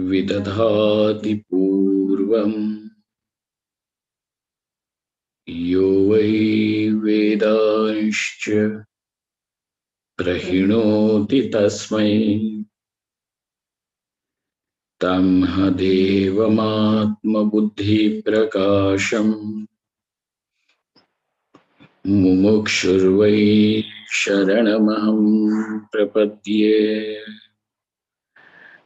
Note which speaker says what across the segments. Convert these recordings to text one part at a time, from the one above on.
Speaker 1: vidadhati purvam yo vai vedanscha prahinoti tasmai tamha devamatma buddhi prakasham mumukshurvai sharanamaham prapadye.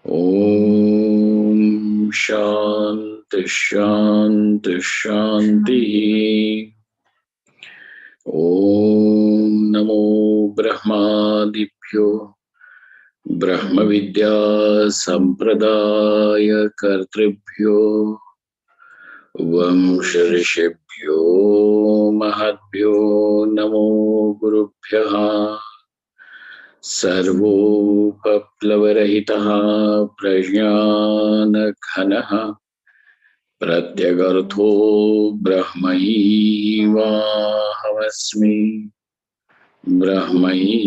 Speaker 1: Om Shanti Shanti Shanti. Om Namo Brahmadibhyo Brahma Vidya Sampradaya Kartribhyo Vamsharishibhyo Mahadbhyo Namo Gurubhyaha सर्वोपप्लवरहितः प्रज्ञानघनः प्रत्यगर्थो ब्रह्मैवाहमस्मि ब्रह्मैवाहमस्मि।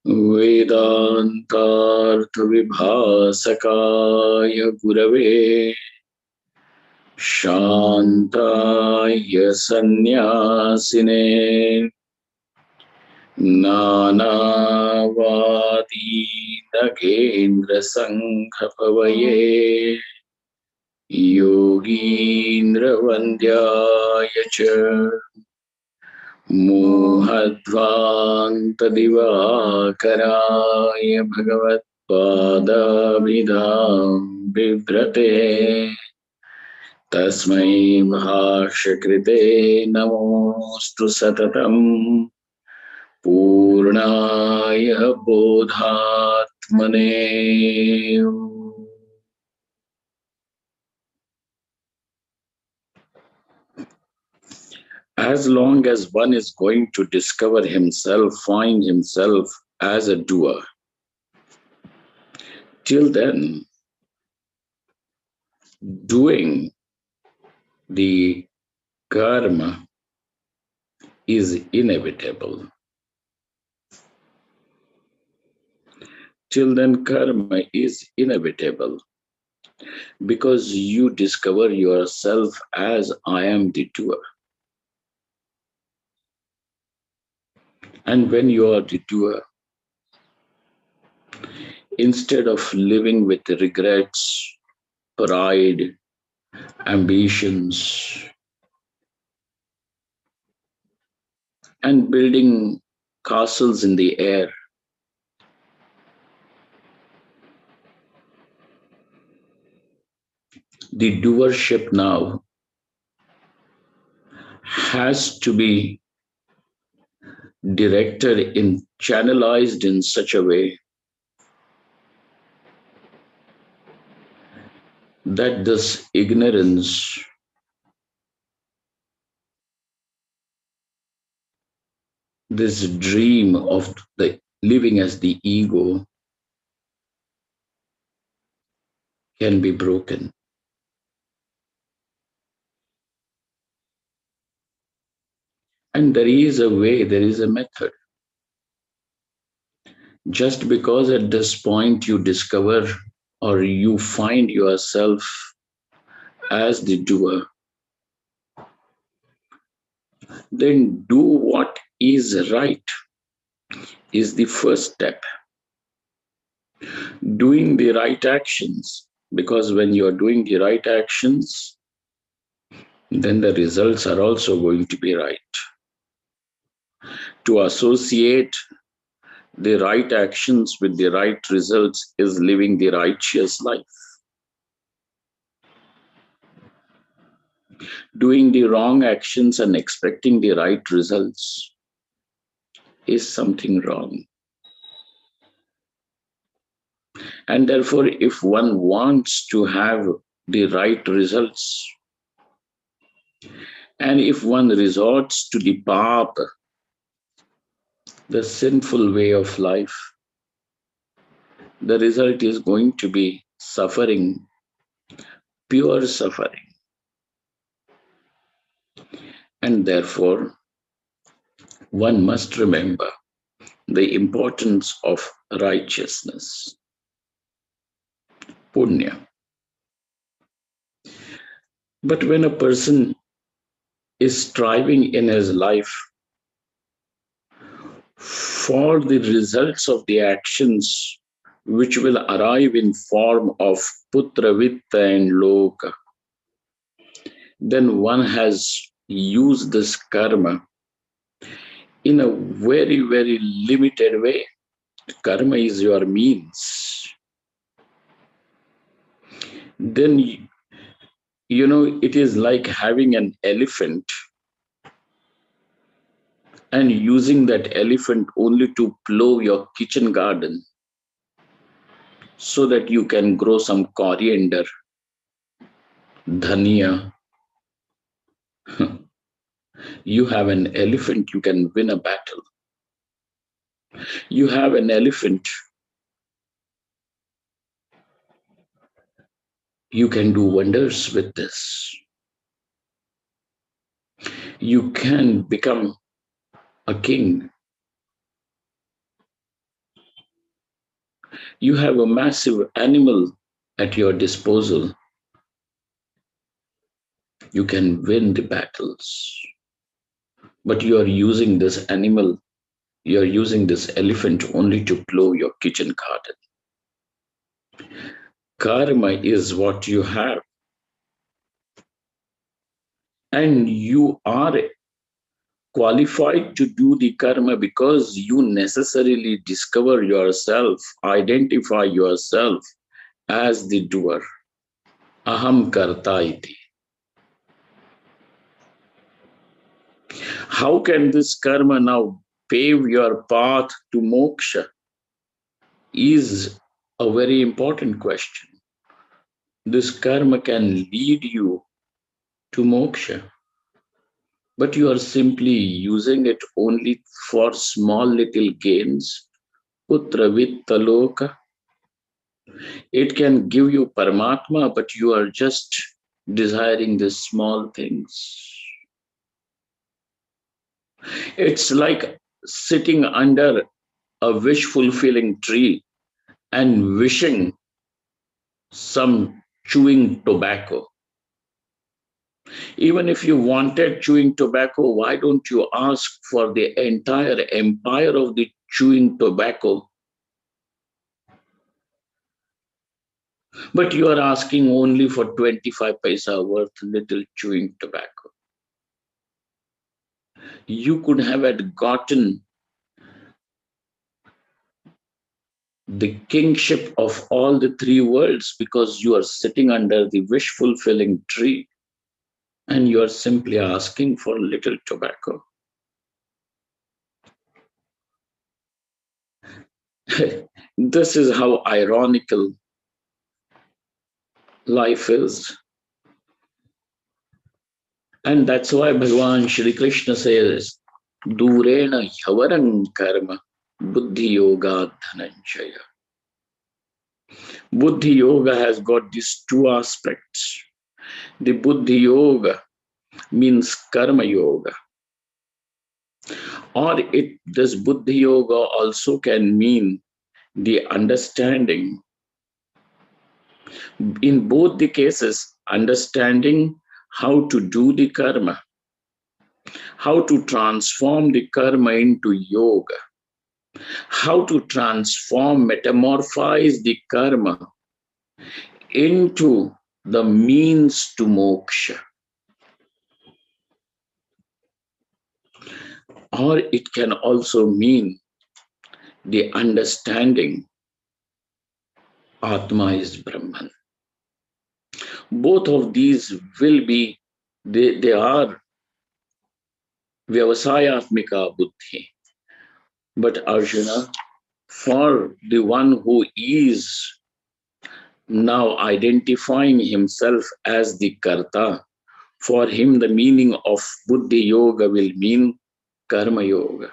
Speaker 1: वेदान्तार्थविभासकाय गुरवे शान्ताय सन्न्यासिने नानावादी नगेन्द्रसङ्घपवये योगीन्द्रवन्द्याय च मोहध्वान्तदिवाकराय भगवत्पादाभिधां बिभ्रते तस्मै भाष्यकृते नमोऽस्तु सततं पूर्णाय बोधात्मने। As long as one is going to discover himself, find himself as a doer, till then, doing the karma is inevitable. Till then, karma is inevitable because you discover yourself as I am the doer. And when you are the doer, instead of living with regrets, pride, ambitions, and building castles in the air, the doership now has to be directed in, channelized in such a way that this ignorance this dream of the living as the ego can be broken. And there is a way, there is a method. Just because at this point you discover or you find yourself as the doer, then do what is right is the first step. Doing the right actions, because when you are doing the right actions, then the results are also going to be right. To associate the right actions with the right results is living the righteous life. Doing the wrong actions and expecting the right results is something wrong. And therefore, if one wants to have the right results, and if one resorts to the path, the sinful way of life, the result is going to be suffering, pure suffering. And therefore, one must remember the importance of righteousness, punya. But when a person is striving in his life for the results of the actions which will arrive in form of putra, vitta and loka, then one has used this karma in a very, very limited way. Karma is your means. Then, it is like having an elephant and using that elephant only to plow your kitchen garden so that you can grow some coriander, dhania. You have an elephant, you can win a battle. You have an elephant, you can do wonders with this. You can become a king. You have a massive animal at your disposal. You can win the battles. But you are using this animal, you are using this elephant only to plow your kitchen garden. Karma is what you have. And you are qualified to do the karma because you necessarily discover yourself, identify yourself as the doer. Aham karta iti. How can this karma now pave your path to moksha? Is a very important question. This karma can lead you to moksha, but you are simply using it only for small little gains. Putra vitta loka. It can give you Paramatma, but you are just desiring these small things. It's like sitting under a wish-fulfilling tree and wishing some chewing tobacco. Even if you wanted chewing tobacco, why don't you ask for the entire empire of the chewing tobacco? But you are asking only for 25 paisa worth little chewing tobacco. You could have gotten the kingship of all the three worlds because you are sitting under the wish-fulfilling tree and you are simply asking for little tobacco. This is how ironical life is. And that's why Bhagavan Shri Krishna says, Durena Yavarang Karma Buddhi Yoga Dhananjaya. Buddhi Yoga has got these two aspects. The Buddhi Yoga means Karma Yoga. Or this Buddhi Yoga also can mean the understanding. In both the cases, understanding how to do the karma, how to transform the karma into yoga, how to transform, metamorphose the karma into the means to moksha. Or it can also mean the understanding Atma is Brahman. Both of these will be, they are Vyavasayatmika Buddhi. But Arjuna, for the one who is now identifying himself as the Karta, for him the meaning of Buddhi Yoga will mean Karma Yoga.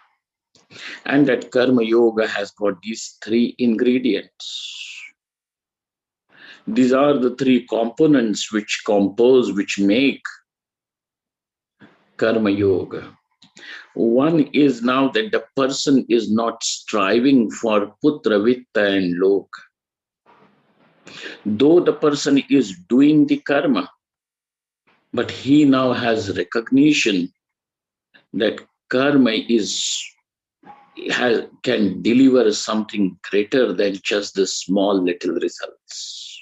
Speaker 1: And that Karma Yoga has got these three ingredients. These are the three components which compose, which make Karma Yoga. One is now that the person is not striving for putra, vitta, and loka. Though the person is doing the karma, but he now has recognition that karma can deliver something greater than just the small little results.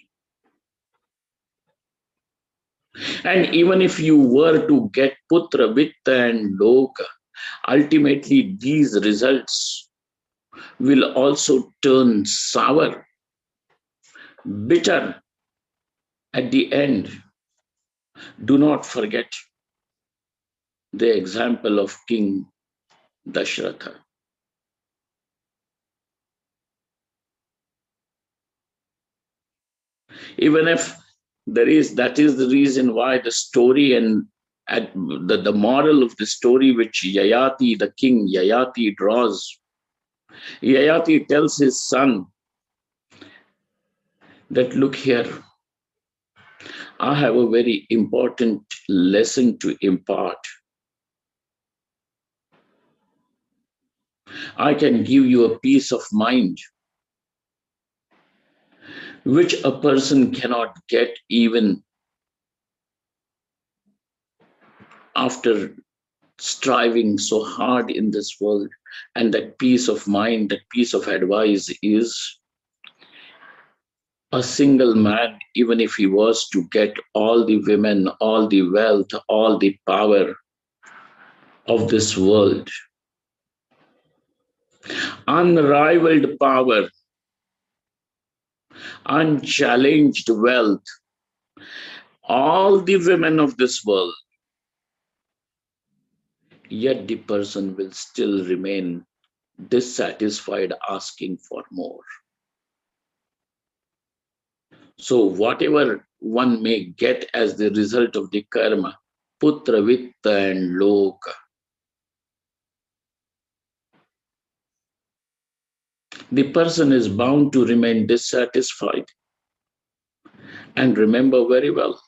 Speaker 1: And even if you were to get putra, vitta, and loka, ultimately these results will also turn sour, bitter at the end. Do not forget the example of King Dashratha. Even if that is the reason why the story and the moral of the story which Yayati, the king Yayati draws, Yayati tells his son that, look here, I have a very important lesson to impart. I can give you a peace of mind which a person cannot get even after striving so hard in this world. And that peace of mind, that piece of advice is a single man, even if he was to get all the women, all the wealth, all the power of this world, unrivaled power, unchallenged wealth, all the women of this world, yet the person will still remain dissatisfied, asking for more. So whatever one may get as the result of the karma, putra, vitta, and loka, the person is bound to remain dissatisfied. And remember very well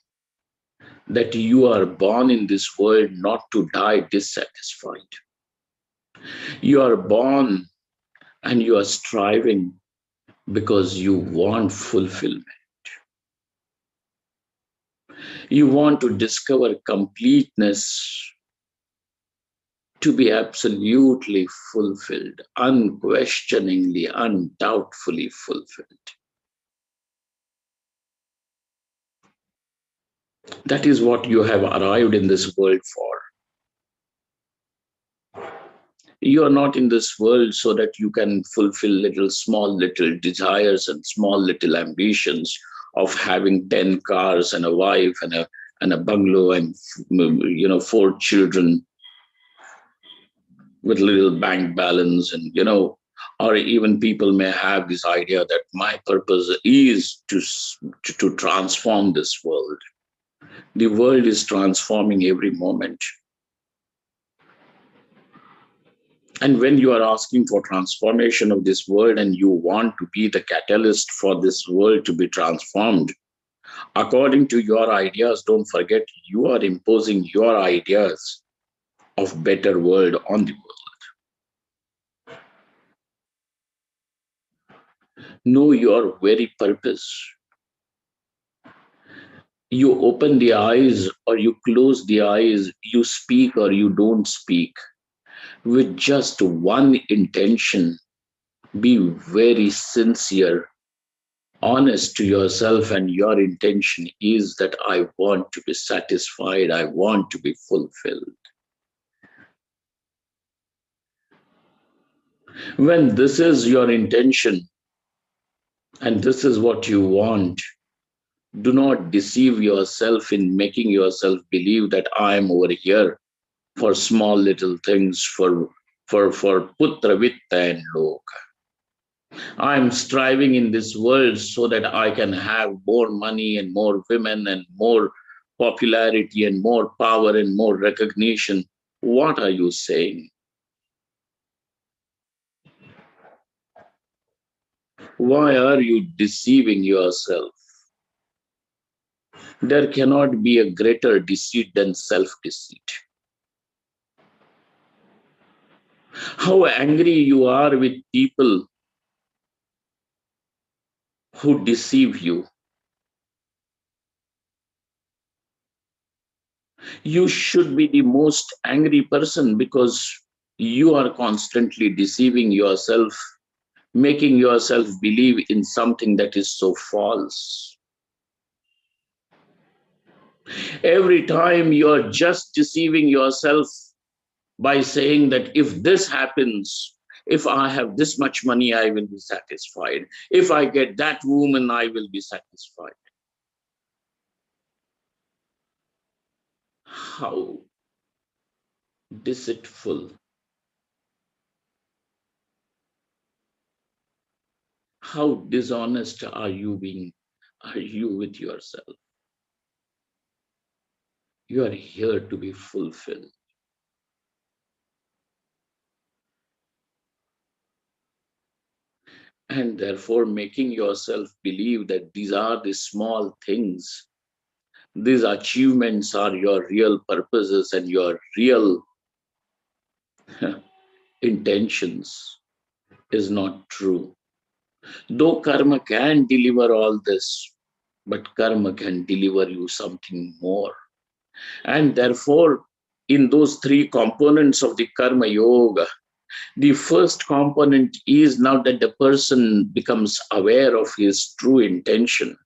Speaker 1: that you are born in this world not to die dissatisfied. You are born and you are striving because you want fulfillment. You want to discover completeness, to be absolutely fulfilled, unquestioningly, undoubtfully fulfilled. That is what you have arrived in this world for. You are not in this world so that you can fulfill small little desires and small little ambitions of having 10 cars and a wife and a bungalow and 4 children with little bank balance, and or even people may have this idea that my purpose is to transform this world. The world is transforming every moment. And when you are asking for transformation of this world and you want to be the catalyst for this world to be transformed, according to your ideas, don't forget you are imposing your ideas of better world on the world. Know your very purpose. You open the eyes or you close the eyes, you speak or you don't speak, with just one intention. Be very sincere, honest to yourself, and your intention is that I want to be satisfied, I want to be fulfilled. When this is your intention and this is what you want, do not deceive yourself in making yourself believe that I am over here for small little things, for putra, vitta, and loka. I am striving in this world so that I can have more money and more women and more popularity and more power and more recognition. What are you saying? Why are you deceiving yourself? There cannot be a greater deceit than self-deceit. how angry you are with people who deceive you. You should be the most angry person because you are constantly deceiving yourself, making yourself believe in something that is so false. Every time you're just deceiving yourself by saying that if this happens, if I have this much money, I will be satisfied. If I get that woman, I will be satisfied. How deceitful, how dishonest are you with yourself? You are here to be fulfilled. And therefore, making yourself believe that these are the small things, these achievements are your real purposes and your real intentions is not true. Though karma can deliver all this, but karma can deliver you something more. And therefore, in those three components of the karma yoga, the first component is now that the person becomes aware of his true intention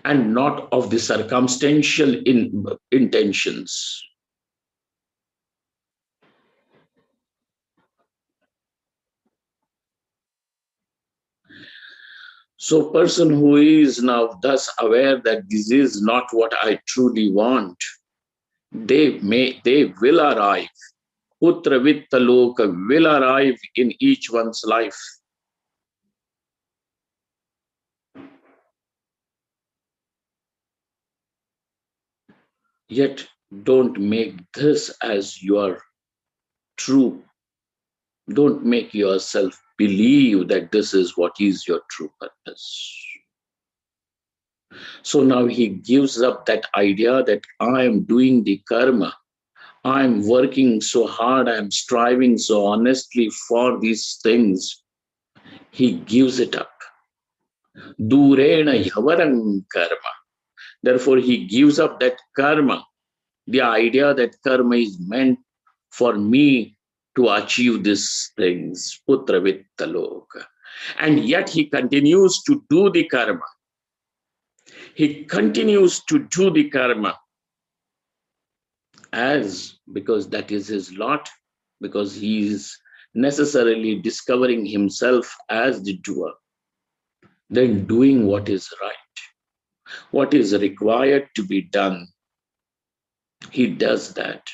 Speaker 1: and not of the circumstantial intentions. So person who is now thus aware that this is not what I truly want, they will arrive. Putra Vitta Loka will arrive in each one's life. Yet don't make this as your true. Don't make yourself believe that this is what is your true purpose. So now he gives up that idea that I am doing the karma. I am working so hard. I am striving so honestly for these things. He gives it up. Durena yavaram karma. Therefore, he gives up that karma, the idea that karma is meant for me to achieve these things. Putra vitta loka. And yet he continues to do the karma. He continues to do the karma as because that is his lot, because he is necessarily discovering himself as the doer, then doing what is right, what is required to be done. He does that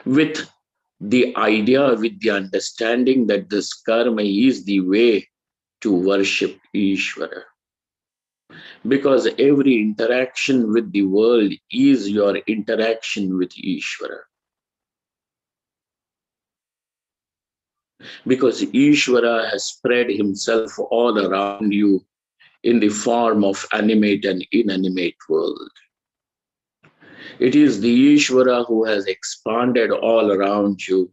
Speaker 1: with the idea, with the understanding that this karma is the way to worship Ishvara. Because every interaction with the world is your interaction with Ishvara. Because Ishvara has spread himself all around you in the form of animate and inanimate world. It is the Ishvara who has expanded all around you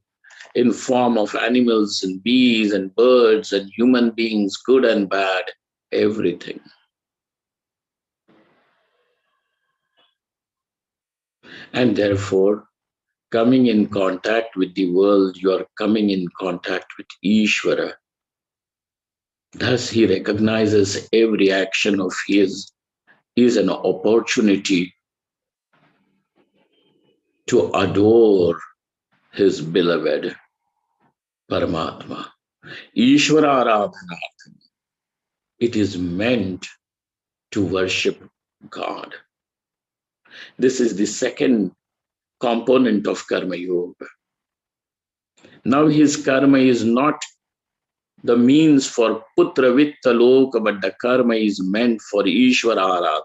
Speaker 1: in form of animals and bees and birds and human beings, good and bad, everything. And therefore, coming in contact with the world, you are coming in contact with Ishvara. Thus, he recognizes every action of his is an opportunity to adore his beloved Paramatma. Ishvara Aradhanartham. It is meant to worship God. This is the second component of Karma Yoga. Now his karma is not the means for Putra Vitta Loka, but the karma is meant for Ishvara Aradhana.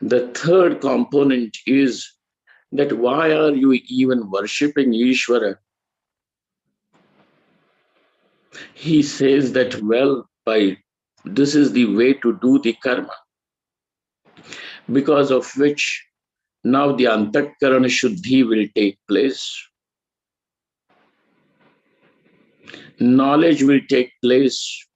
Speaker 1: The third component is that why are you even worshipping Ishvara? He says that, well, this is the way to do the karma, because of which Now the Antakarana Shuddhi will take place. Knowledge will take place.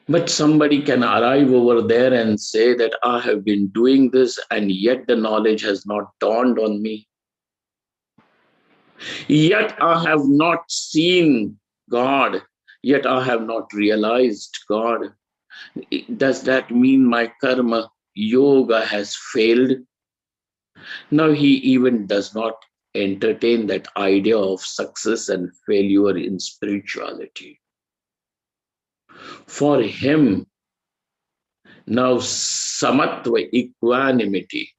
Speaker 1: But somebody can arrive over there and say that I have been doing this and yet the knowledge has not dawned on me. Yet I have not seen God. Yet I have not realized God. Does that mean my karma yoga has failed? Now he even does not entertain that idea of success and failure in spirituality. For him, now samatva, equanimity,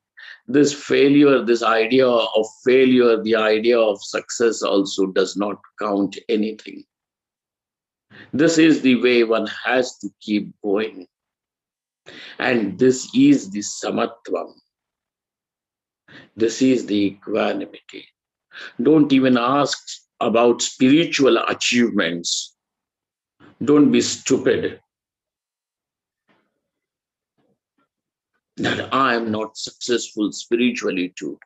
Speaker 1: this failure, this idea of failure, the idea of success also does not count anything. This is the way one has to keep going. And this is the samatvam. This is the equanimity. Don't even ask about spiritual achievements. Don't be stupid that I am not successful spiritually too.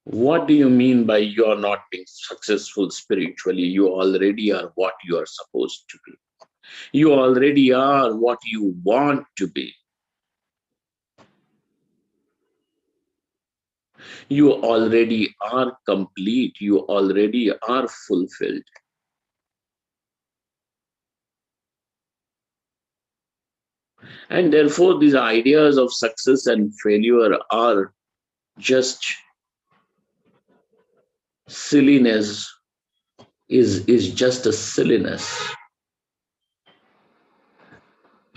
Speaker 1: What do you mean by you are not being successful spiritually? You already are what you are supposed to be. You already are what you want to be. You already are complete. You already are fulfilled. And therefore, these ideas of success and failure are just silliness, is just a silliness.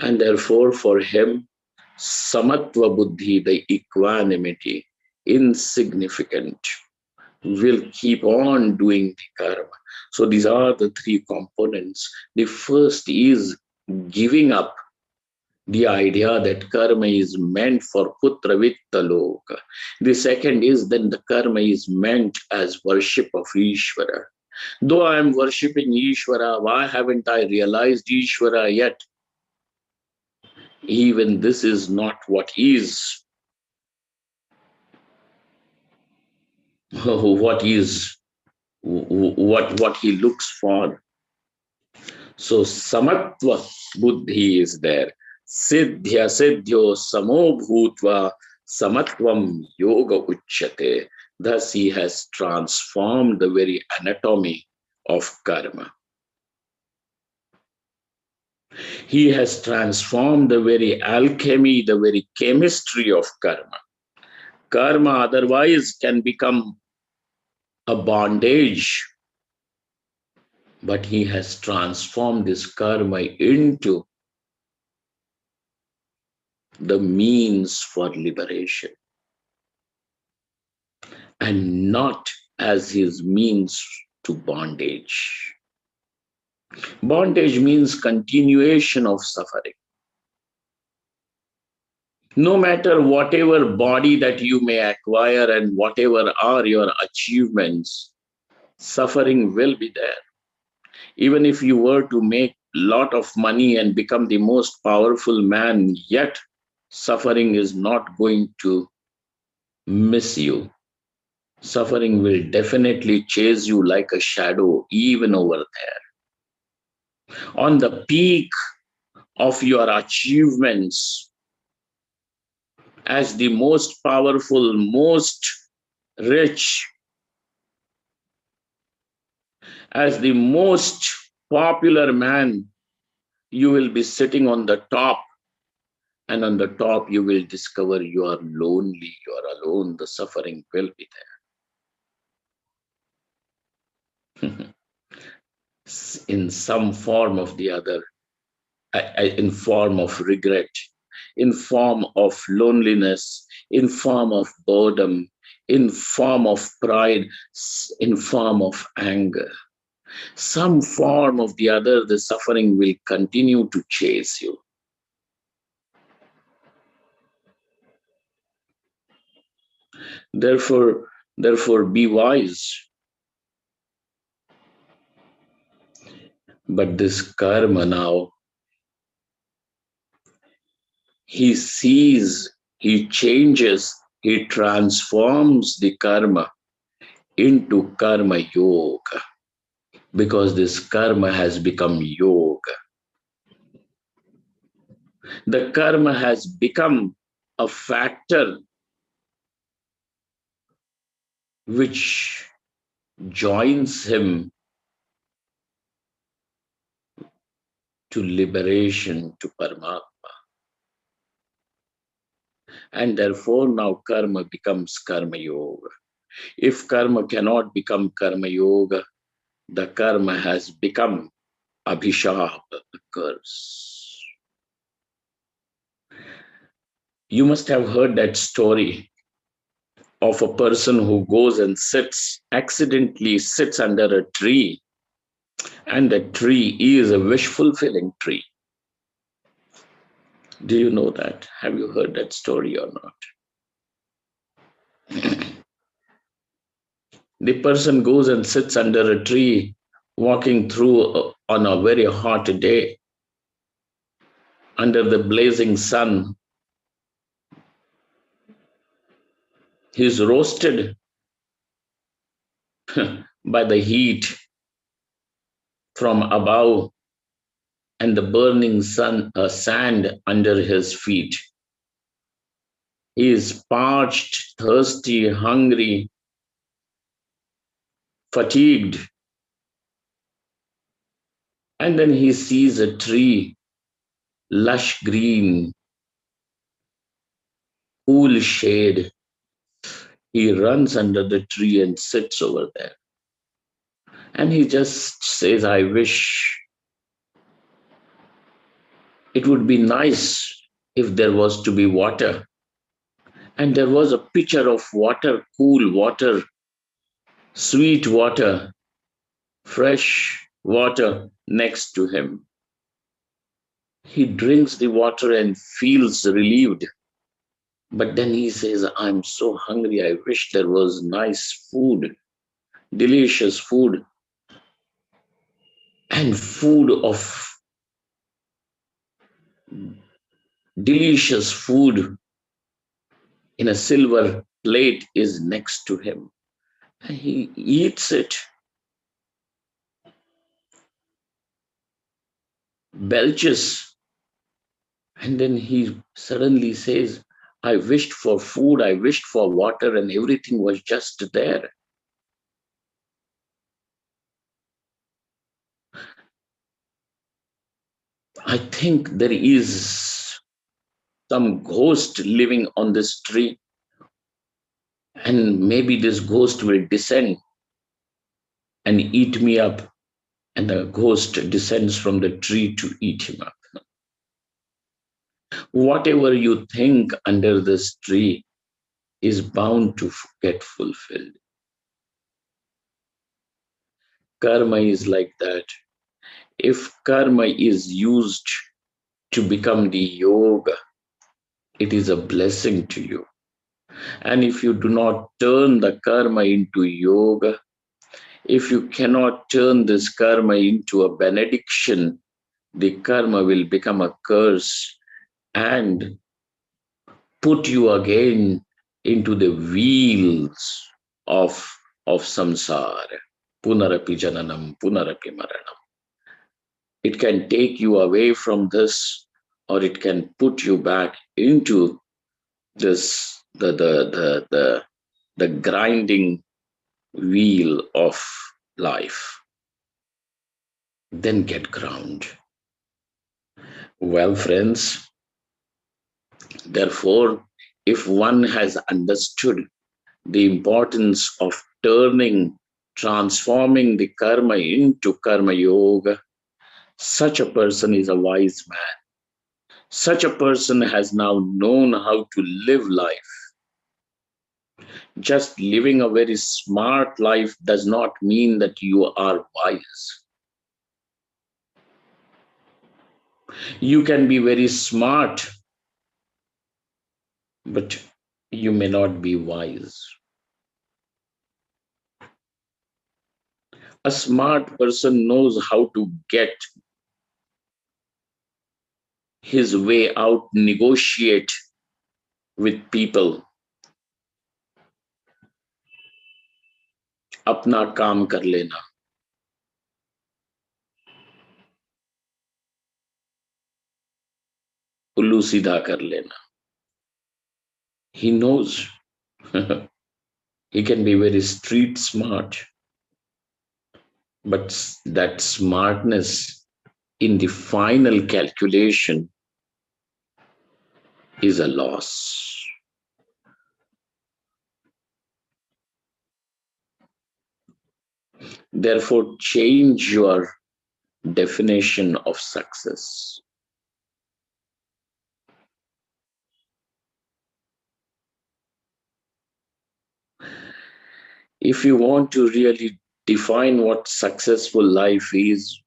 Speaker 1: And therefore, for him, samatva buddhi, the equanimity, insignificant, will keep on doing the karma. So these are the three components. The first is giving up the idea that karma is meant for putra vitta loka. The second is then the karma is meant as worship of Ishvara. Though I am worshipping Ishvara, why haven't I realized Ishvara yet? Even this is not what is. What is what he looks for. So samatva buddhi is there. Siddhya siddhyo samo bhutva samatvam yoga uchyate. Thus he has transformed the very anatomy of karma. He has transformed the very alchemy, the very chemistry of karma. Karma otherwise can become a bondage, but he has transformed this karma into the means for liberation and not as his means to bondage. Bondage means continuation of suffering. No matter whatever body that you may acquire and whatever are your achievements, suffering will be there. Even if you were to make a lot of money and become the most powerful man, yet suffering is not going to miss you. Suffering will definitely chase you like a shadow, even over there. On the peak of your achievements, as the most powerful, most rich, as the most popular man, you will be sitting on the top. And on the top, you will discover you are lonely, you are alone, the suffering will be there. In some form of the other, in form of regret, in form of loneliness, in form of boredom, in form of pride, in form of anger. Some form of the other, the suffering will continue to chase you. Therefore, be wise. But this karma now He sees, he changes, he transforms the karma into karma yoga, because this karma has become yoga. The karma has become a factor which joins him to liberation, to Paramatma. And therefore now karma becomes karma yoga. If karma cannot become karma yoga, the karma has become abhishap, a curse. You must have heard that story of a person who goes and accidentally sits under a tree, and the tree is a wish fulfilling tree. Do you know that? Have you heard that story or not? The person goes and sits under a tree, walking through on a very hot day, under the blazing sun. He's roasted by the heat from above and the burning sand under his feet. He is parched, thirsty, hungry, fatigued. And then he sees a tree, lush green, cool shade. He runs under the tree and sits over there. And he just says, I wish it would be nice if there was to be water. And there was a pitcher of water, cool water, sweet water, fresh water next to him. He drinks the water and feels relieved. But then he says, I'm so hungry. I wish there was nice food, delicious food, and delicious food in a silver plate is next to him. And he eats it, belches, and then he suddenly says, I wished for food, I wished for water, and everything was just there. I think there is some ghost living on this tree, and maybe this ghost will descend and eat me up. And the ghost descends from the tree to eat him up. Whatever you think under this tree is bound to get fulfilled. Karma is like that. If karma is used to become the yoga, it is a blessing to you. And if you do not turn the karma into yoga, if you cannot turn this karma into a benediction, the karma will become a curse and put you again into the wheels of samsara. Punarapi jananam, punarapi maranam. It can take you away from this, or it can put you back into this the grinding wheel of life. Then get ground. Well, friends, therefore, if one has understood the importance of transforming the karma into karma yoga, such a person is a wise man. Such a person has now known how to live life. Just living a very smart life does not mean that you are wise. You can be very smart, but you may not be wise. A smart person knows how to get his way out negotiate with people, अपना काम कर लेना, उल्लू सीधा कर लेना. He knows. He can be very street smart, but that smartness in the final calculation is a loss. Therefore, change your definition of success. If you want to really define what successful life is,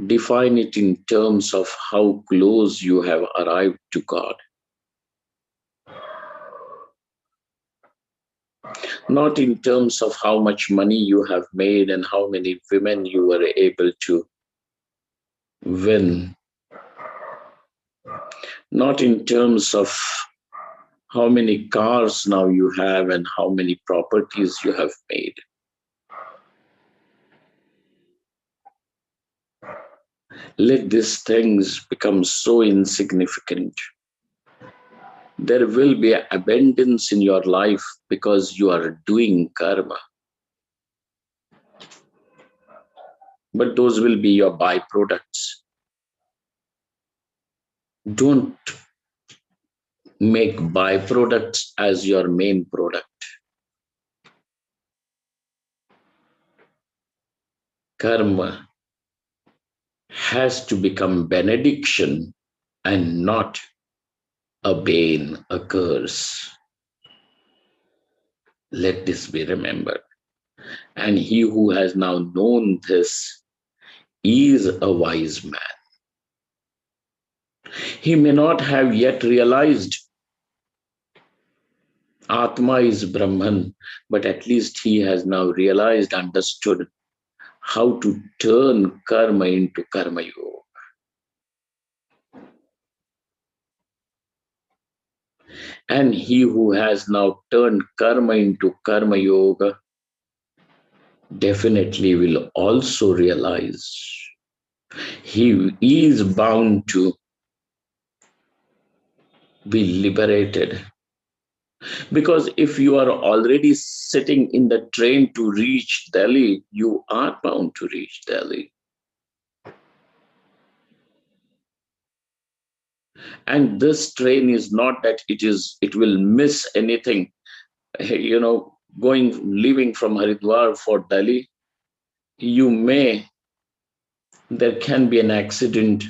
Speaker 1: define it in terms of how close you have arrived to God. Not in terms of how much money you have made and how many women you were able to win. Not in terms of how many cars now you have and how many properties you have made. Let these things become so insignificant. There will be abundance in your life because you are doing karma. But those will be your byproducts. Don't make byproducts as your main product. Karma has to become benediction and not a bane, a curse. Let this be remembered. And he who has now known this is a wise man. He may not have yet realized Atma is Brahman, but at least he has now realized, understood how to turn karma into karma yoga. And he who has now turned karma into karma yoga definitely will also realize he is bound to be liberated. Because if you are already sitting in the train to reach Delhi, you are bound to reach Delhi. And this train is not that it will miss anything. Leaving from Haridwar for Delhi, there can be an accident.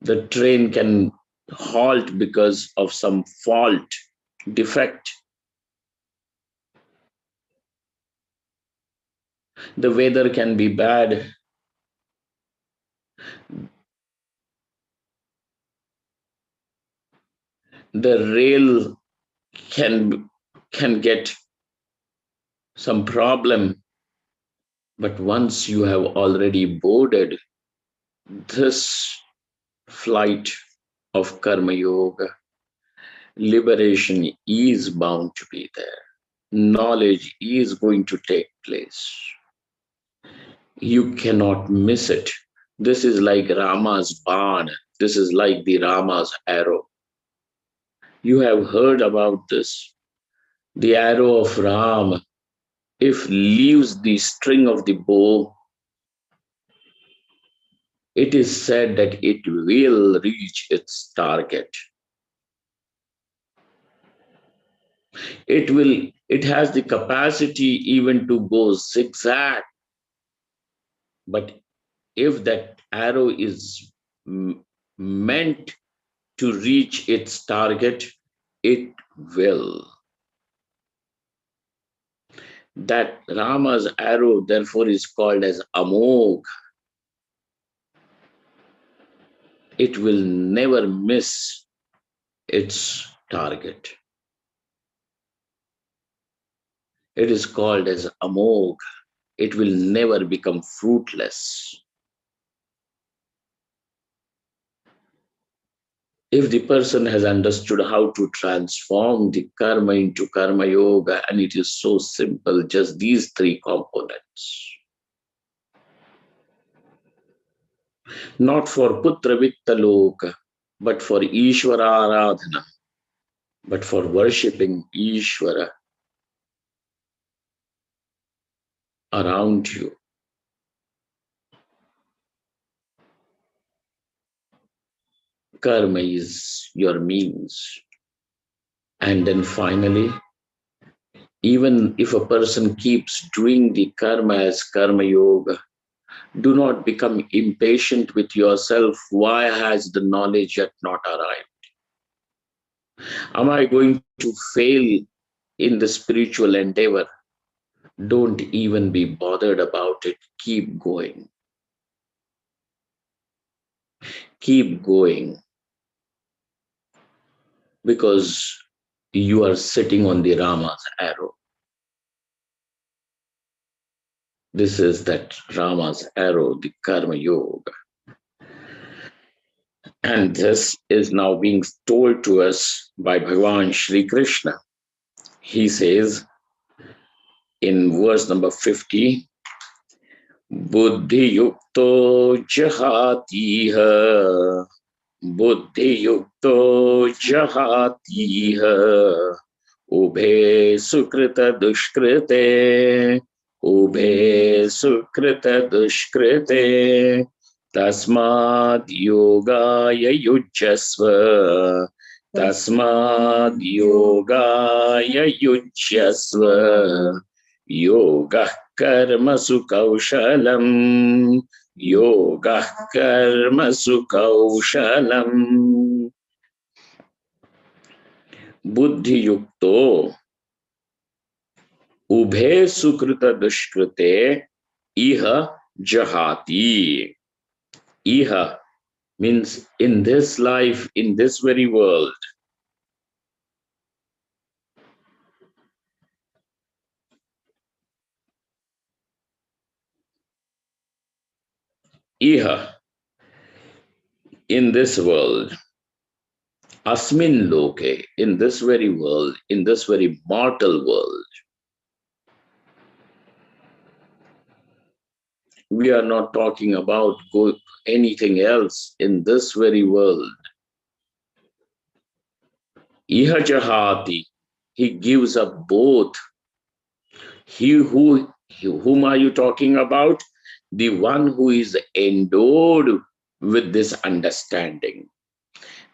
Speaker 1: The train can halt because of some fault, defect. The weather can be bad. The rail can get some problem. But once you have already boarded this flight of Karma Yoga, liberation is bound to be there. Knowledge is going to take place. You cannot miss it. This is like Rama's barn. This is like the Rama's arrow. You have heard about this. The arrow of Ram, if leaves the string of the bow, it is said that it will reach its target. It has the capacity even to go zigzag. But if that arrow is meant to reach its target, it will. That Rama's arrow, therefore, is called as Amog. It will never miss its target. It is called as Amog. It will never become fruitless. If the person has understood how to transform the karma into karma yoga, and it is so simple, just these three components. Not for putra vitta loka, but for Ishvara aradhana, but for worshipping Ishvara around you. Karma is your means. And then finally, even if a person keeps doing the karma as karma yoga, do not become impatient with yourself. Why has the knowledge yet not arrived? Am I going to fail in the spiritual endeavor? Don't even be bothered about it. Keep going. Keep going. Because you are sitting on the Rama's arrow. This is that Rama's arrow, the karma yoga. And this is now being told to us by Bhagavan Shri Krishna. He says in verse number 50, Buddhi yukto jahatiha, Buddhi yukto jahatiha, Ubhe sukrita dushkrite, Ubhe sukrita dushkrite, Tasmad yogaya yujyasva, Tasmad yogaya yujyasva, Yoga karmasu kaushalam, Yoga karmasu kaushalam. Buddhi yukto, Ubhe sukrita dushkrite, Iha jahati. Iha means in this life, in this very world. Iha, in this world. Asmin loke, in this very world, in this very mortal world. We are not talking about anything else in this very world. Iha jahati, he gives up both. Whom are you talking about? The one who is endowed with this understanding.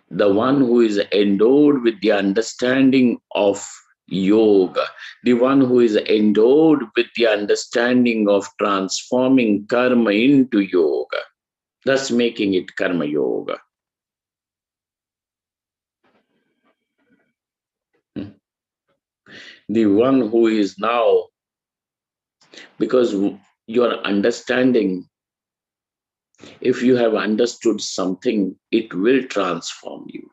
Speaker 1: The one who is endowed with the understanding of yoga, the one who is endowed with the understanding of transforming karma into yoga, thus making it karma yoga. The one who is now, because your understanding, if you have understood something, it will transform you.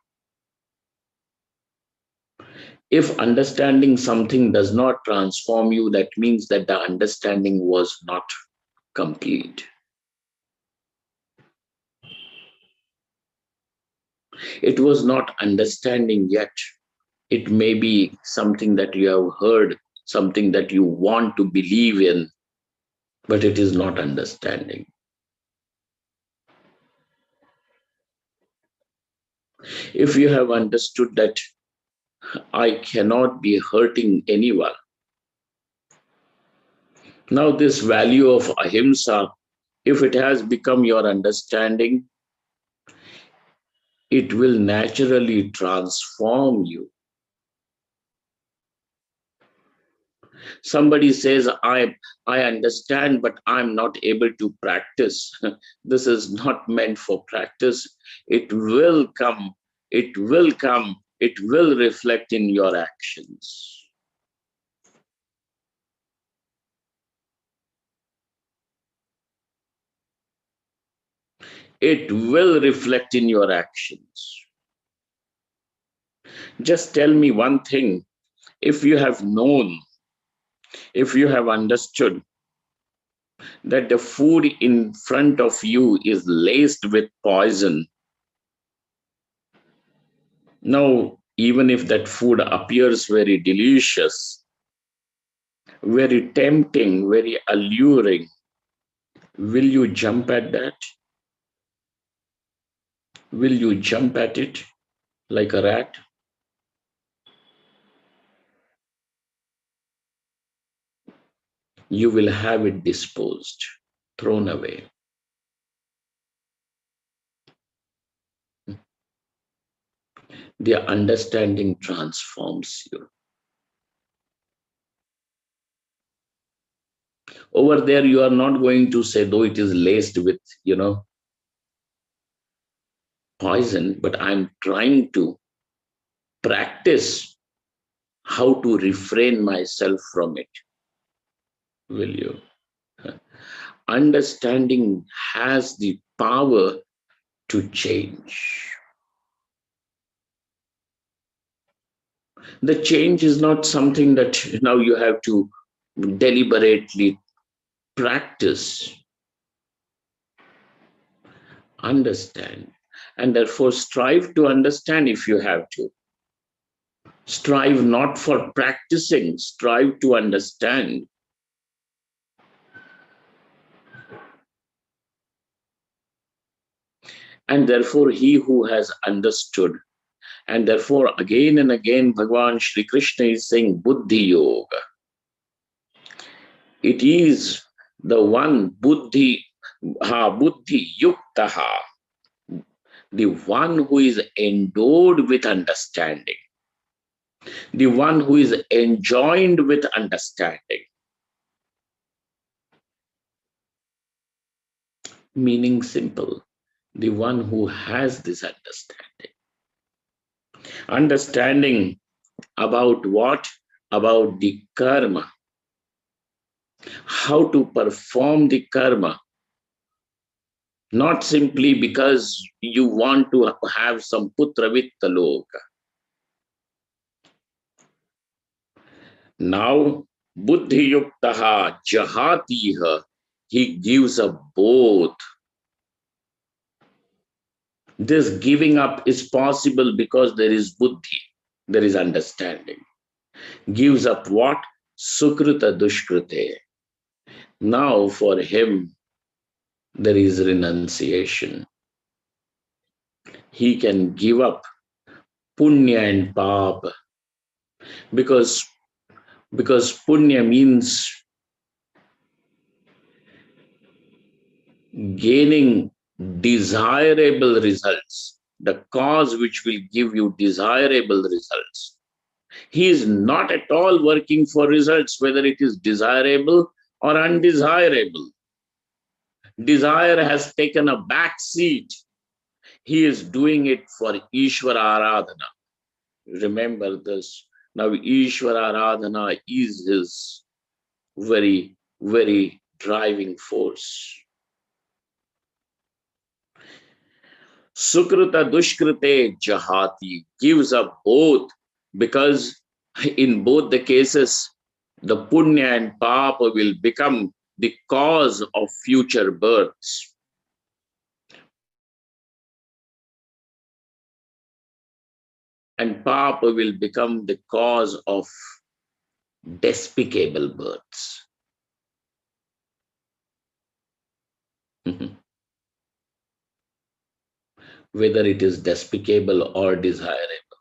Speaker 1: If understanding something does not transform you, that means that the understanding was not complete. It was not understanding yet. It may be something that you have heard, something that you want to believe in, but it is not understanding. If you have understood that I cannot be hurting anyone, now this value of ahimsa, if it has become your understanding, it will naturally transform you. Somebody says, I understand, but I'm not able to practice. This is not meant for practice. It will come, it will come, it will reflect in your actions. It will reflect in your actions. Just tell me one thing. If you have known, if you have understood that the food in front of you is laced with poison, Now, even if that food appears very delicious, very tempting, very alluring, will you jump at that? Will you jump at it like a rat? You will have it disposed, thrown away. The understanding transforms you. Over there, you are not going to say, though it is laced with, poison, but I'm trying to practice how to refrain myself from it. Will you? Understanding has the power to change. The change is not something that now you have to deliberately practice. Understand. And therefore, strive to understand if you have to. Strive not for practicing, strive to understand. And therefore, he who has understood, and therefore, again and again, Bhagavan Shri Krishna is saying Buddhi Yoga. It is the one Buddhi Yuktaha, the one who is endowed with understanding, the one who is enjoined with understanding. Meaning simple, the one who has this understanding. Understanding about what? About the karma. How to perform the karma. Not simply because you want to have some putra vitta loka. Now, buddhi yuktaha jahatiha, he gives up both. This giving up is possible because there is buddhi, there is understanding. Gives up what? Sukrita dushkrite. Now for him, there is renunciation. He can give up punya and papa because punya means gaining desirable results, the cause which will give you desirable results. He is not at all working for results, whether it is desirable or undesirable. Desire has taken a back seat. He is doing it for Ishvara Aradhana. Remember this. Now, Ishvara Aradhana is his very, very driving force. Sukrita Dushkrite Jahati, gives up both, because in both the cases, the punya and papa will become the cause of future births. And papa will become the cause of despicable births. Whether it is despicable or desirable,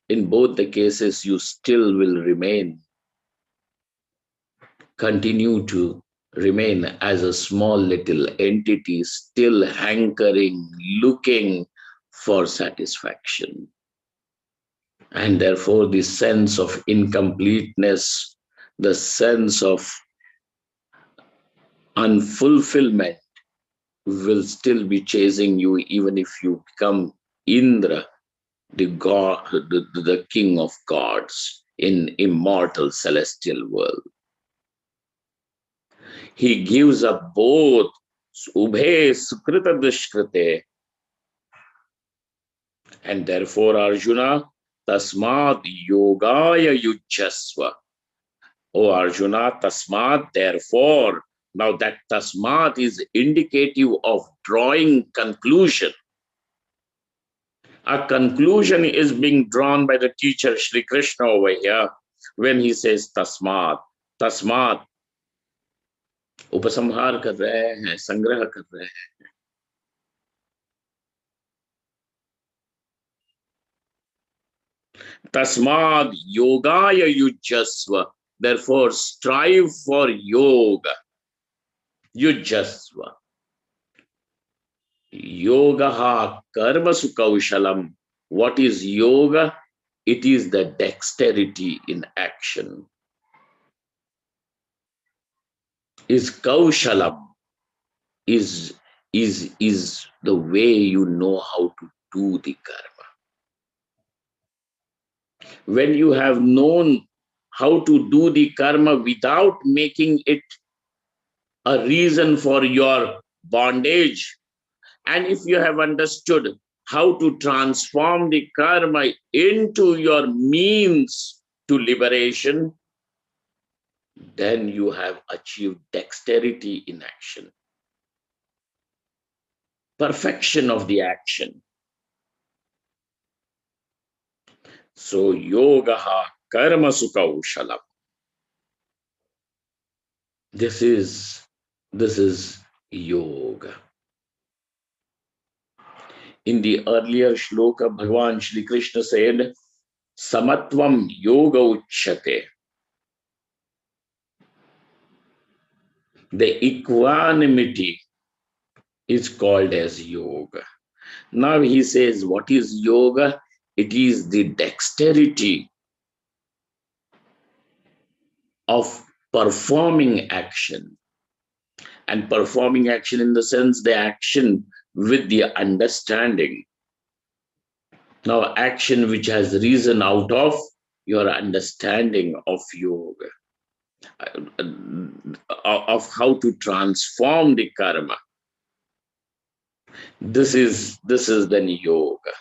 Speaker 1: in both the cases, you still will continue to remain as a small little entity, still hankering, looking for satisfaction. And therefore, the sense of incompleteness, the sense of unfulfillment will still be chasing you, even if you become Indra, the god, the king of gods in immortal celestial world. He gives up both ubhe sukrita dushkrite. And therefore, Arjuna, tasmat yogaya yujjasva. O Arjuna, tasmat, therefore. Now that tasmat is indicative of drawing conclusion. A conclusion is being drawn by the teacher Shri Krishna over here when he says tasmat. Tasmat उपसंहार कर रहे हैं, संग्रह कर रहे हैं. Tasmad yogaya yujasva. Therefore, strive for yoga. Yujasva. Yogaha karmasu kaushalam. What is yoga? It is the dexterity in action. Is kaushalam. Is the way you know how to do the karma. When you have known how to do the karma without making it a reason for your bondage, and if you have understood how to transform the karma into your means to liberation, then you have achieved dexterity in action, perfection of the action. So yogaha karma sukaushalam. This is yoga. In the earlier shloka, Bhagavan Shri Krishna said, Samatvam yoga uchyate. The equanimity is called as yoga. Now he says, what is yoga? It is the dexterity of performing action. And performing action in the sense, the action with the understanding. Now, action which has risen out of your understanding of yoga, of how to transform the karma. This is then yoga.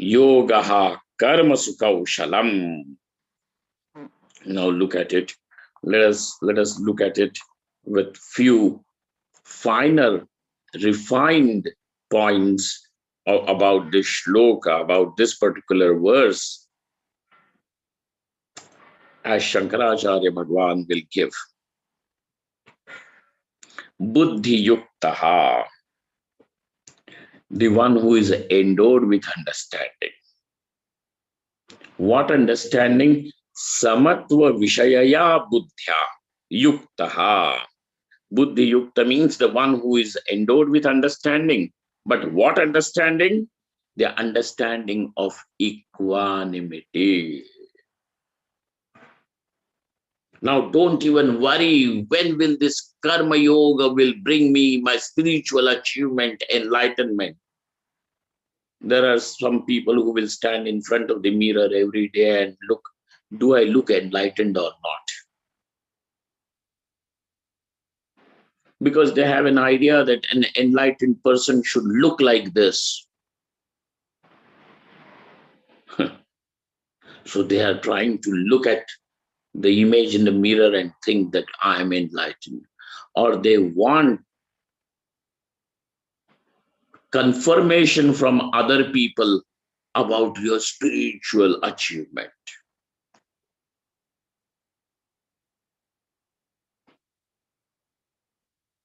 Speaker 1: Yogaha karma sukaushalam. Now look at it. Let us look at it with few finer, refined points about this shloka, about this particular verse, as Shankaracharya Bhagwan will give. Buddhi yuktaha, the one who is endowed with understanding. What understanding? Samatva vishayaya buddhya yuktaha. Buddhi yukta means the one who is endowed with understanding. But what understanding? The understanding of equanimity. Now don't even worry, when will this karma yoga will bring me my spiritual achievement, enlightenment. There are some people who will stand in front of the mirror every day and look, do I look enlightened or not? Because they have an idea that an enlightened person should look like this. So they are trying to look at the image in the mirror and think that I am enlightened. Or they want confirmation from other people about your spiritual achievement.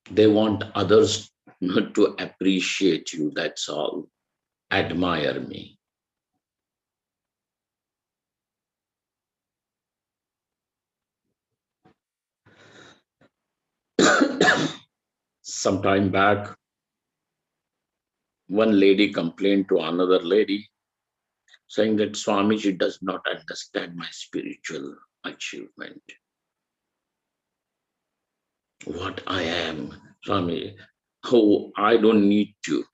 Speaker 1: They want others to appreciate you, that's all. Admire me. Some time back, one lady complained to another lady, saying that Swamiji does not understand my spiritual achievement. What I am, Swami, oh, I don't need to.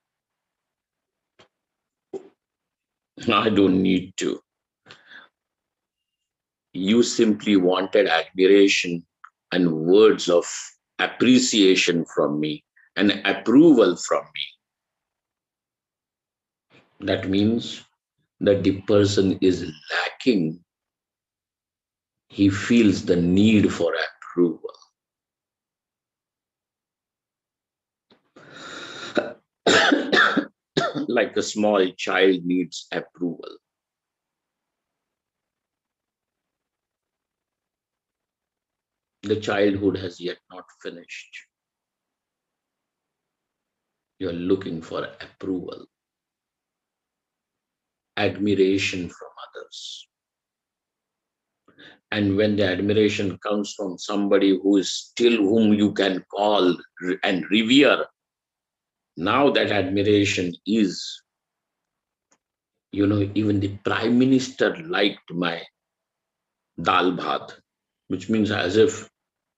Speaker 1: I don't need to. You simply wanted admiration and words of appreciation from me and approval from me. That means that the person is lacking. He feels the need for approval. like a small child needs approval. The childhood has yet not finished. You're looking for approval, admiration from others. And when the admiration comes from somebody who is still whom you can call and revere, now that admiration is, even the Prime Minister liked my dal bhat, which means as if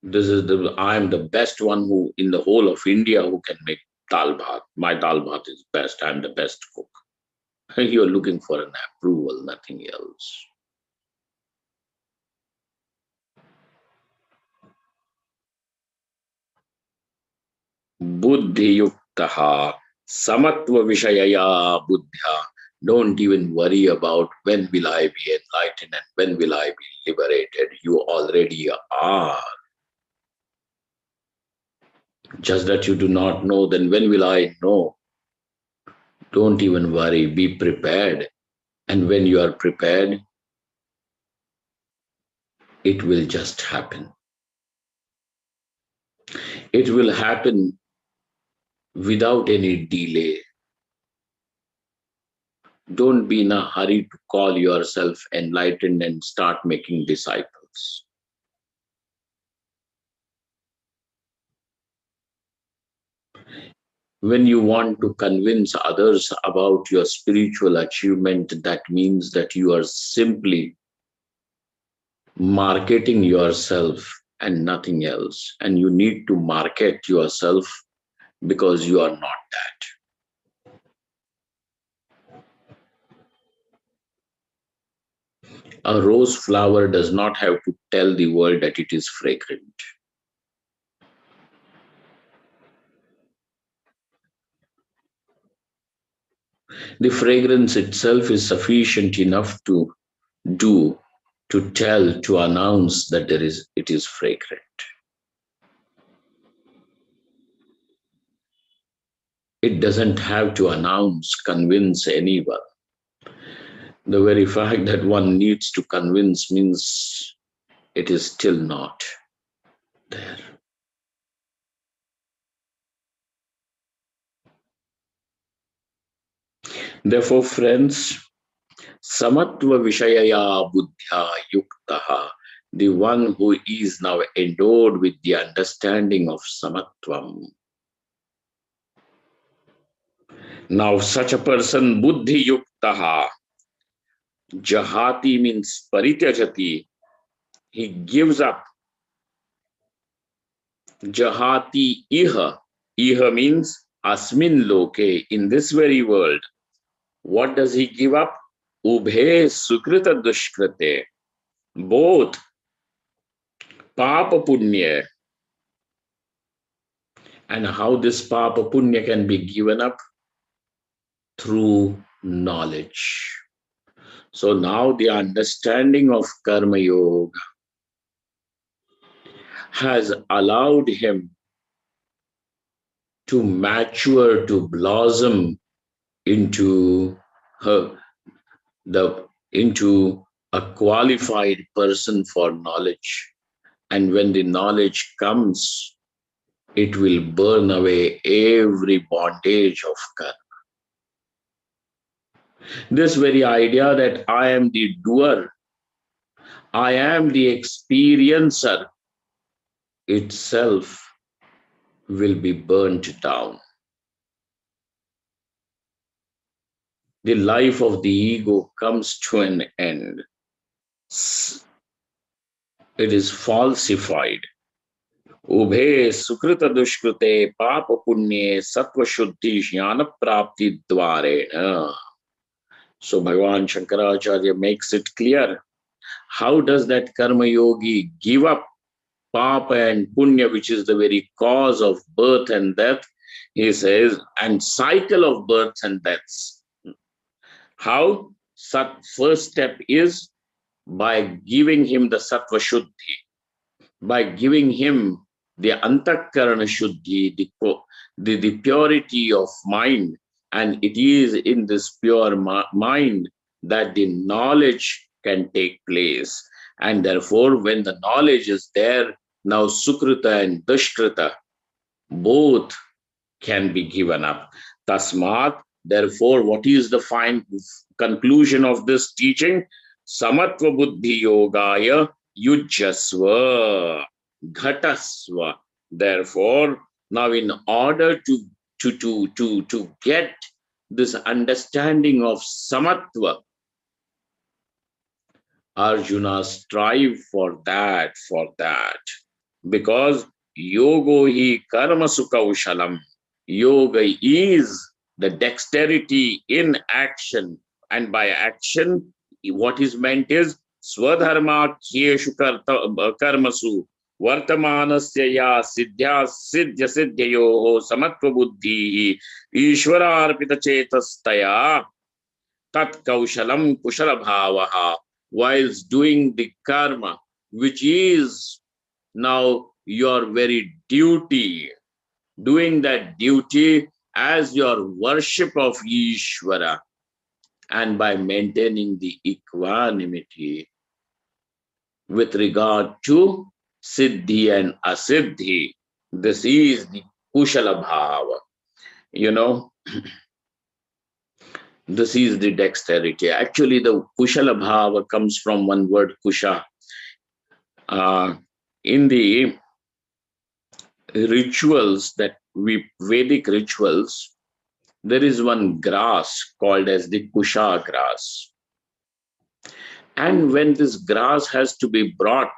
Speaker 1: I am the best one who in the whole of India who can make dal bhat. My dal bhat is best. I'm the best cook. You're looking for an approval, nothing else. Buddhi yuktaha samatva vishayaya buddhya. Don't even worry about when will I be enlightened and when will I be liberated. You already are. Just that you do not know, then when will I know? Don't even worry, be prepared. And when you are prepared, it will just happen. It will happen without any delay. Don't be in a hurry to call yourself enlightened and start making disciples. When you want to convince others about your spiritual achievement, that means that you are simply marketing yourself and nothing else. And you need to market yourself because you are not that. A rose flower does not have to tell the world that it is fragrant. The fragrance itself is sufficient enough to tell, to announce that it is fragrant. It doesn't have to announce, convince anyone. The very fact that one needs to convince means it is still not there. Therefore, friends, samatva vishayaya buddhya yuktaha, the one who is now endowed with the understanding of samatvam. Now, such a person, buddhi yuktaha, jahati means parityajati, he gives up. Jahati iha, iha means asmin loke, in this very world. What does he give up? Ubhe sukrita dushkrite, both papa punya. And how this papa punya can be given up? Through knowledge. So now the understanding of karma yoga has allowed him to mature, to blossom into a qualified person for knowledge. And when the knowledge comes, it will burn away every bondage of karma. This very idea that I am the doer, I am the experiencer, itself will be burnt down. The life of the ego comes to an end. It is falsified. Ubhe sukrita dushkrute papa punye sattva shuddhi jnana prapti dvarena. So Bhagavan Shankaracharya makes it clear. How does that karma yogi give up papa and punya, which is the very cause of birth and death? He says, and cycle of births and deaths. How? First step is by giving him the sattva shuddhi, by giving him the antakarana shuddhi, the purity of mind, And it is in this pure mind that the knowledge can take place. And therefore, when the knowledge is there, now Sukrita and Dushkrita both can be given up. Tasmat, therefore, what is the fine conclusion of this teaching? Samatva buddhi yogaya yujasva ghatasva. Therefore, now in order to get this understanding of samatva, Arjuna strive for that, because yogo hi karma sukhaushalam. Yoga is the dexterity in action, and by action, what is meant is swadharma kyeshu karmasu vartamanasya ya siddhya siddhya siddhayoho samatva buddhi ishwararpita chetastaya tat kaushalam kushala bhavaha. Whilst doing the karma, which is now your very duty, doing that duty as your worship of Ishvara, and by maintaining the equanimity with regard to Siddhi and Asiddhi. This is the Kushala Bhava. You know, this is the dexterity. Actually, the Kushala Bhava comes from one word, Kusha. In the rituals Vedic rituals, there is one grass called as the Kusha grass. And when this grass has to be brought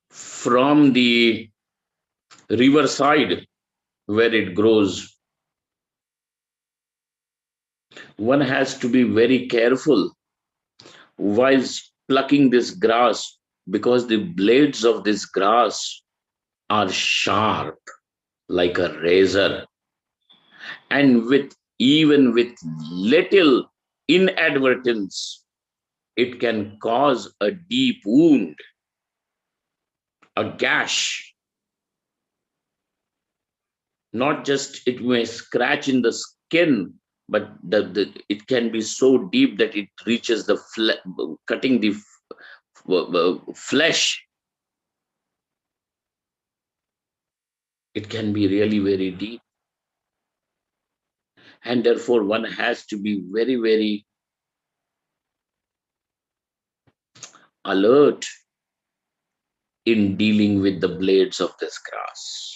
Speaker 1: from the riverside where it grows, one has to be very careful whilst plucking this grass, because the blades of this grass are sharp like a razor, and even with little inadvertence, it can cause a deep wound, a gash. Not just it may scratch in the skin, but it can be so deep that it reaches the cutting the flesh. It can be really very deep. And therefore, one has to be very, very alert in dealing with the blades of this grass.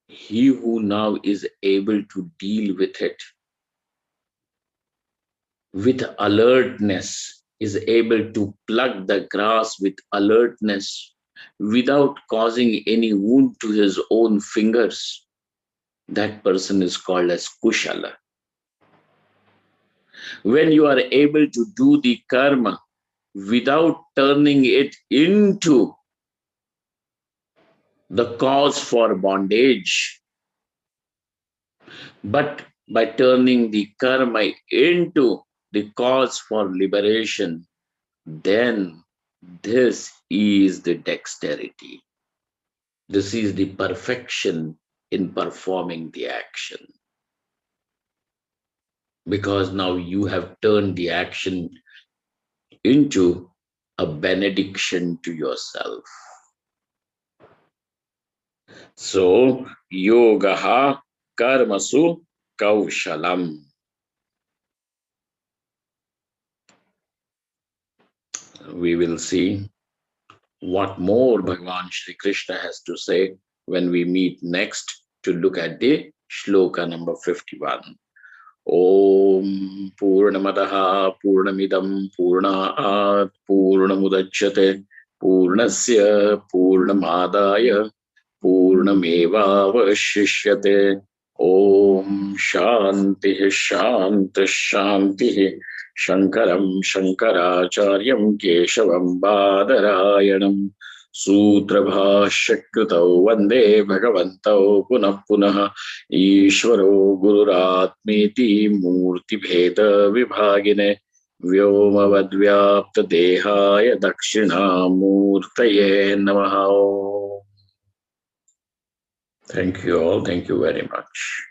Speaker 1: He who now is able to deal with it with alertness, is able to pluck the grass with alertness without causing any wound to his own fingers, that person is called as Kushala. When you are able to do the karma without turning it into the cause for bondage, but by turning the karma into the cause for liberation, then this is the dexterity. This is the perfection in performing the action. Because now you have turned the action into a benediction to yourself. So, yogaha karmasu kaushalam. We will see what more Bhagavan Shri Krishna has to say when we meet next to look at the shloka number 51. Om Purnamadaha Purnamidam Purnaat Purnamudachyate Purnasya Purnamadaya Purnamevavashishyate. Om Shanti Shanti Shanti. Shankaram Shankaracharyam Keshavam Badarayanam Sutrabhashyakritau Vande Bhagavantau Punah Punah Ishvaro Gururatmeti Murti Bheda Vibhagine Vyomavadvyapta Dehaya Dakshina Murtaye Namaha. Thank you all. Thank you very much.